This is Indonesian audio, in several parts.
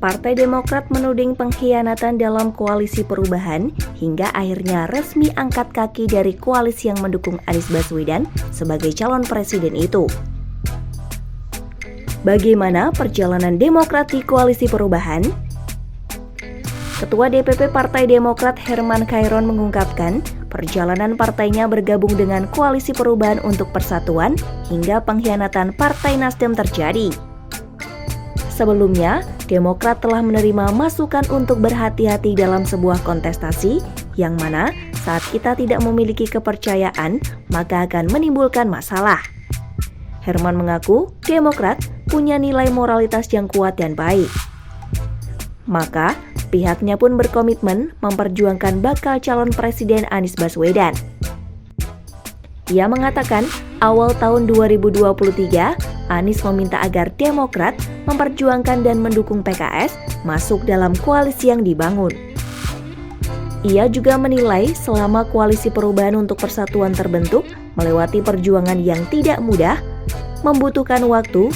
Partai Demokrat menuding pengkhianatan dalam koalisi perubahan hingga akhirnya resmi angkat kaki dari koalisi yang mendukung Anies Baswedan sebagai calon presiden itu. Bagaimana perjalanan Demokrat di koalisi perubahan? Ketua DPP Partai Demokrat Herman Khairon mengungkapkan perjalanan partainya bergabung dengan koalisi perubahan untuk persatuan hingga pengkhianatan Partai Nasdem terjadi. Sebelumnya, Demokrat telah menerima masukan untuk berhati-hati dalam sebuah kontestasi yang mana saat kita tidak memiliki kepercayaan, maka akan menimbulkan masalah. Herman mengaku Demokrat punya nilai moralitas yang kuat dan baik. Maka, pihaknya pun berkomitmen memperjuangkan bakal calon presiden Anies Baswedan. Ia mengatakan, awal tahun 2023, Anies meminta agar Demokrat memperjuangkan dan mendukung PKS masuk dalam koalisi yang dibangun. Ia juga menilai selama koalisi perubahan untuk persatuan terbentuk melewati perjuangan yang tidak mudah, membutuhkan waktu,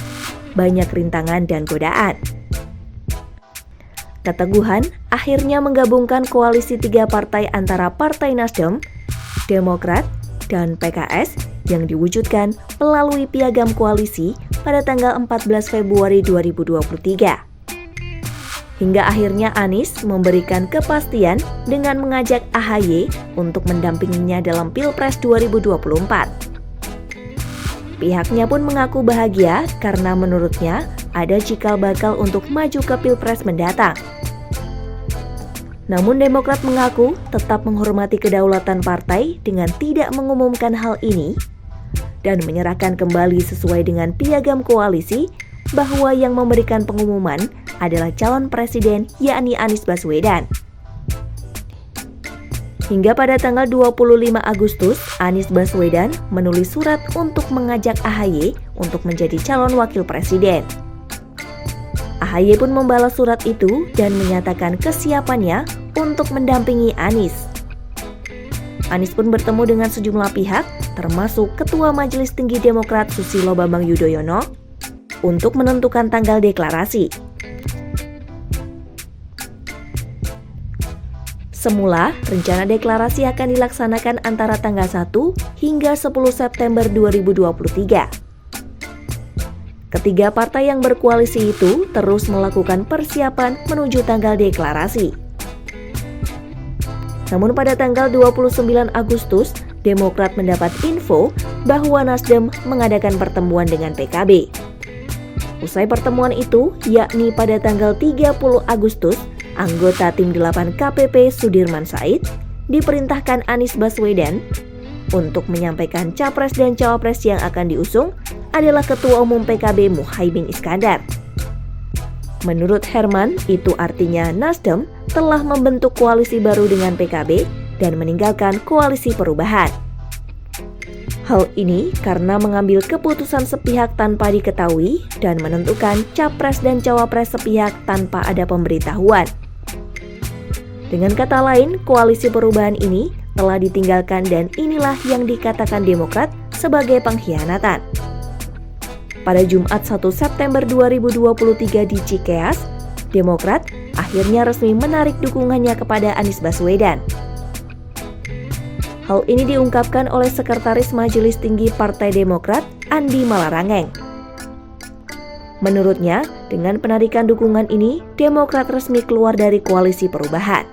banyak rintangan dan godaan. Keteguhan akhirnya menggabungkan koalisi 3 partai antara Partai Nasdem, Demokrat, dan PKS yang diwujudkan melalui piagam koalisi pada tanggal 14 Februari 2023. Hingga akhirnya Anies memberikan kepastian dengan mengajak AHY untuk mendampinginya dalam Pilpres 2024. Pihaknya pun mengaku bahagia karena menurutnya ada cikal bakal untuk maju ke Pilpres mendatang. Namun Demokrat mengaku tetap menghormati kedaulatan partai dengan tidak mengumumkan hal ini dan menyerahkan kembali sesuai dengan piagam koalisi bahwa yang memberikan pengumuman adalah calon presiden yakni Anies Baswedan. Hingga pada tanggal 25 Agustus, Anies Baswedan menulis surat untuk mengajak AHY untuk menjadi calon wakil presiden. AHY pun membalas surat itu dan menyatakan kesiapannya untuk mendampingi Anies. Anies pun bertemu dengan sejumlah pihak, termasuk Ketua Majelis Tinggi Demokrat Susilo Bambang Yudhoyono, untuk menentukan tanggal deklarasi. Semula, rencana deklarasi akan dilaksanakan antara tanggal 1 hingga 10 September 2023. Ketiga partai yang berkoalisi itu terus melakukan persiapan menuju tanggal deklarasi. Namun pada tanggal 29 Agustus, Demokrat mendapat info bahwa Nasdem mengadakan pertemuan dengan PKB. Usai pertemuan itu, yakni pada tanggal 30 Agustus, anggota Tim 8 KPP Sudirman Said diperintahkan Anies Baswedan untuk menyampaikan capres dan cawapres yang akan diusung adalah Ketua Umum PKB Muhaimin Iskandar. Menurut Herman, itu artinya Nasdem telah membentuk koalisi baru dengan PKB dan meninggalkan koalisi perubahan. Hal ini karena mengambil keputusan sepihak tanpa diketahui dan menentukan capres dan cawapres sepihak tanpa ada pemberitahuan. Dengan kata lain, koalisi perubahan ini telah ditinggalkan dan inilah yang dikatakan Demokrat sebagai pengkhianatan. Pada Jumat 1 September 2023 di Cikeas, Demokrat akhirnya resmi menarik dukungannya kepada Anies Baswedan. Hal ini diungkapkan oleh Sekretaris Majelis Tinggi Partai Demokrat, Andi Malarangeng. Menurutnya, dengan penarikan dukungan ini, Demokrat resmi keluar dari koalisi perubahan.